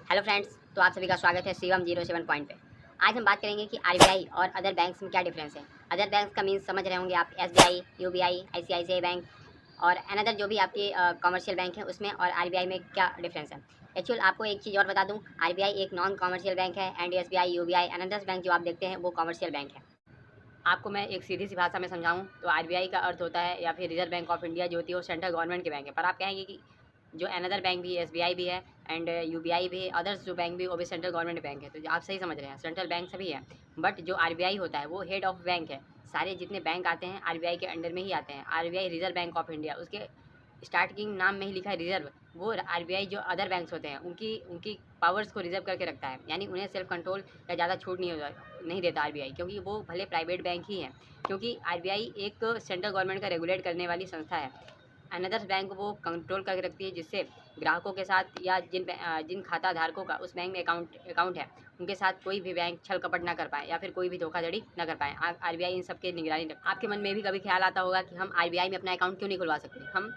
Hello friends, तो आप सभी का स्वागत है शिवम 07 पॉइंट पे। आज हम बात करेंगे कि आरबीआई और अदर बैंक्स में क्या डिफरेंस है। अदर बैंक्स का मीन्स समझ रहे होंगे आप, एसबीआई, यूबीआई, आईसीआईसीआई बैंक और अनदर जो भी आपके कमर्शियल बैंक है उसमें और आरबीआई में क्या डिफरेंस है। एक्चुअल आपको एक चीज़ और बता दूं, आरबीआई एक नॉन कमर्शियल बैंक है and SBI, UBI, another bank जो आप देखते हैं वो कमर्शियल बैंक है। आपको मैं एक सीधी सी भाषा में समझाऊं तो आरबीआई का अर्थ होता है या फिर रिजर्व बैंक ऑफ इंडिया जो होती है वो सेंट्रल गवर्नमेंट के बैंक है। पर आप कहेंगे कि जो अनदर बैंक भी है, एसबीआई भी है एंड यूबीआई भी है, अदर्स जो बैंक भी वो भी सेंट्रल गवर्नमेंट बैंक है। तो आप सही समझ रहे हैं, सेंट्रल बैंक सभी है। बट जो आरबीआई होता है वो हेड ऑफ बैंक है। सारे जितने बैंक आते हैं आरबीआई के अंडर में ही आते हैं। RBI reserve bank of India, उसके स्टार्टिंग नाम में ही लिखा है रिजर्व। वो आरबीआई जो अदर बैंक्स होते हैं उनकी उनकी पावर्स को रिजर्व करके रखता है, यानी उन्हें सेल्फ कंट्रोल या ज़्यादा छूट नहीं देता आरबीआई, क्योंकि वो भले प्राइवेट बैंक ही हैं। क्योंकि आरबीआई एक सेंट्रल गवर्नमेंट का रेगुलेट करने वाली संस्था है। अनदर बैंक वो कंट्रोल करके रखती है, जिससे ग्राहकों के साथ या जिन खाता धारकों का उस बैंक में अकाउंट है उनके साथ कोई भी बैंक छल कपट ना कर पाए या फिर कोई भी धोखाधड़ी ना कर पाए। आरबीआई इन सब के निगरानी रख। आपके मन में भी कभी ख्याल आता होगा कि हम आरबीआई में अपना अकाउंट क्यों नहीं खुलवा सकते। हम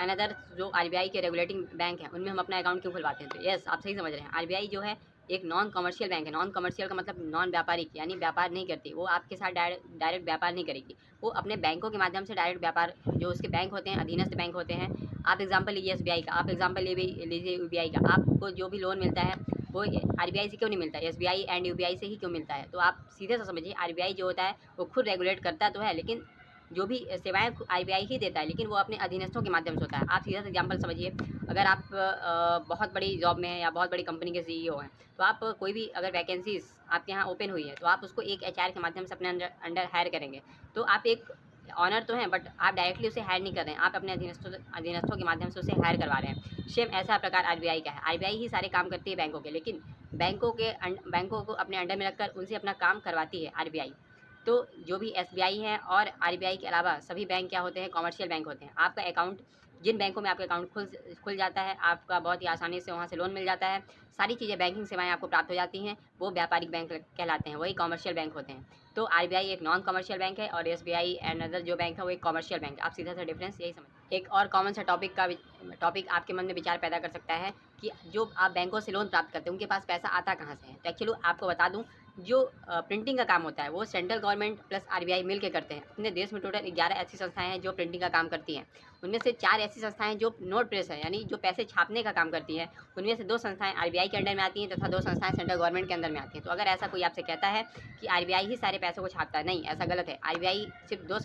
अनदर जो आरबीआई के रेगुलेटिंग बैंक हैं उनमें हम अपना अकाउंट क्यों खुलवाते हैं। तो यस, आप सही समझ रहे हैं, आरबीआई जो है एक नॉन कमर्शियल बैंक है। नॉन कमर्शियल का मतलब नॉन व्यापारिक, यानी व्यापार नहीं करती। वो आपके साथ डायरेक्ट व्यापार नहीं करेगी। वो अपने बैंकों के माध्यम से डायरेक्ट व्यापार, जो उसके बैंक होते हैं, अधीनस्थ बैंक होते हैं। आप एग्जांपल लीजिए एसबीआई का, आप एग्जांपल लीजिए यूबीआई का। आपको जो भी लोन मिलता है वो आरबीआई से क्यों नहीं मिलता, एसबीआई एंड यूबीआई से ही क्यों मिलता है। तो आप सीधे से समझिए, आरबीआई जो होता है वो खुद रेगुलेट करता तो है, लेकिन जो भी सेवाएं आरबीआई ही देता है, लेकिन वो अपने अधीनस्थों के माध्यम से होता है। आप सीधा सा एग्जाम्पल समझिए, अगर आप बहुत बड़ी जॉब में हैं या बहुत बड़ी कंपनी के सीईओ हैं, तो आप कोई भी अगर वैकेंसीज आपके यहाँ ओपन हुई है तो आप उसको एक एचआर के माध्यम से अपने अंडर हायर करेंगे। तो आप एक ऑनर तो हैं, बट आप डायरेक्टली उसे हायर नहीं कर रहे हैं, आप अपने अधीनस्थों के माध्यम से उसे हायर करवा रहे हैं। सेम ऐसा प्रकार आरबीआई का है। आरबीआई ही सारे काम करती है बैंकों के, लेकिन बैंकों को अपने अंडर में रखकर उनसे अपना काम करवाती है आरबीआई। तो जो भी एसबीआई है और आरबीआई के अलावा सभी बैंक क्या होते हैं, कमर्शियल बैंक होते हैं। आपका अकाउंट, जिन बैंकों में आपका अकाउंट खुल जाता है, आपका बहुत ही आसानी से वहाँ से लोन मिल जाता है, सारी चीज़ें बैंकिंग सेवाएं आपको प्राप्त हो जाती हैं, वो व्यापारिक बैंक कहलाते हैं, वही कमर्शियल बैंक होते हैं। तो आरबीआई एक नॉन कमर्शियल बैंक है और एसबीआई एंड अदर जो बैंक है वो एक कमर्शियल बैंक है। आप सीधा सा डिफरेंस यही समझ। एक और कॉमन सा टॉपिक आपके मन में विचार पैदा कर सकता है कि जो आप बैंकों से लोन प्राप्त करते हैं उनके पास पैसा आता कहाँ से है। तो एक्चुअली आपको बता दूं, जो प्रिंटिंग का काम होता है वो सेंट्रल गवर्नमेंट प्लस आरबीआई मिल के करते हैं। अपने देश में टोटल 11 ऐसी संस्थाएं हैं जो प्रिंटिंग का काम करती हैं। उनमें से 4 ऐसी संस्थाएं जो नोट प्रेस है, यानी जो पैसे छापने का काम करती हैं। उनमें से 2 संस्थाएं आरबीआई के अंडर में आती हैं तथा 2 संस्थाएं सेंट्रल गवर्नमेंट के अंदर में आती हैं। तो अगर ऐसा कोई आपसे कहता है कि आरबीआई ही सारे पैसों को छापता है, नहीं, ऐसा गलत है। आरबीआई सिर्फ 2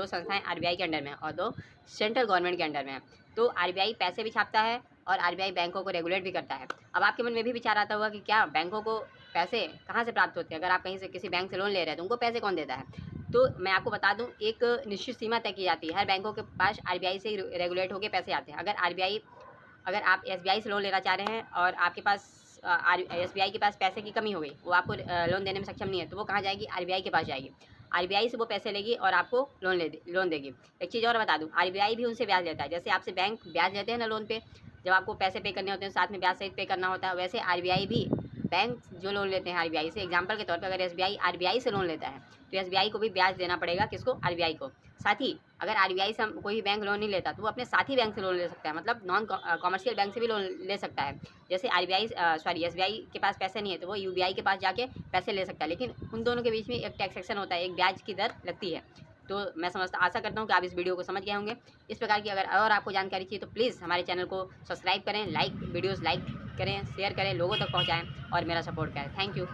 संस्थाएं आरबीआई के अंडर में और 2 सेंट्रल गवर्नमेंट के अंडर में है। तो आरबीआई पैसे भी छापता है और आरबीआई बैंकों को रेगुलेट भी करता है। अब आपके मन में भी विचार आता होगा कि क्या बैंकों को पैसे कहाँ से प्राप्त होते हैं। अगर आप कहीं से किसी बैंक से लोन ले रहे हैं तो उनको पैसे कौन देता है। तो मैं आपको बता दूं, एक निश्चित सीमा तय की जाती है। हर बैंकों के पास आरबीआई से ही रेगुलेट होकर पैसे आते हैं। अगर आप एसबीआई से लोन लेना चाह रहे हैं और आपके पास एसबीआई के पास पैसे की कमी हो गई, वो आपको लोन देने में सक्षम नहीं है, तो वो कहाँ जाएगी, आरबीआई के पास जाएगी। आरबीआई से वो पैसे लेगी और आपको लोन देगी। एक चीज़ और बता दूं, आरबीआई भी उनसे ब्याज लेता है। जैसे आपसे बैंक ब्याज लेते हैं ना लोन पे, जब आपको पैसे पे करने होते हैं साथ में ब्याज सहित पे करना होता है, वैसे आरबीआई भी बैंक जो लोन लेते हैं आरबीआई से, एग्जांपल के तौर पर अगर एसबीआई आरबीआई से लोन लेता है तो एसबीआई को भी ब्याज देना पड़ेगा, किसको, आरबीआई को। साथ ही अगर आरबीआई से कोई भी बैंक लोन नहीं लेता तो वो अपने साथी बैंक से लोन ले सकता है, मतलब नॉन कॉमर्शियल बैंक से भी लोन ले सकता है। जैसे एसबीआई के पास पैसे नहीं है तो वो यूबीआई के पास जाके पैसे ले सकता है, लेकिन उन दोनों के बीच में एक टैक्सेशन होता है, एक ब्याज की दर लगती है। तो मैं आशा करता हूँ कि आप इस वीडियो को समझ गए होंगे। इस प्रकार की अगर और आपको जानकारी चाहिए तो प्लीज़ हमारे चैनल को सब्सक्राइब करें, वीडियोज़ लाइक करें, शेयर करें, लोगों तक पहुँचाएँ और मेरा सपोर्ट करें। Thank you.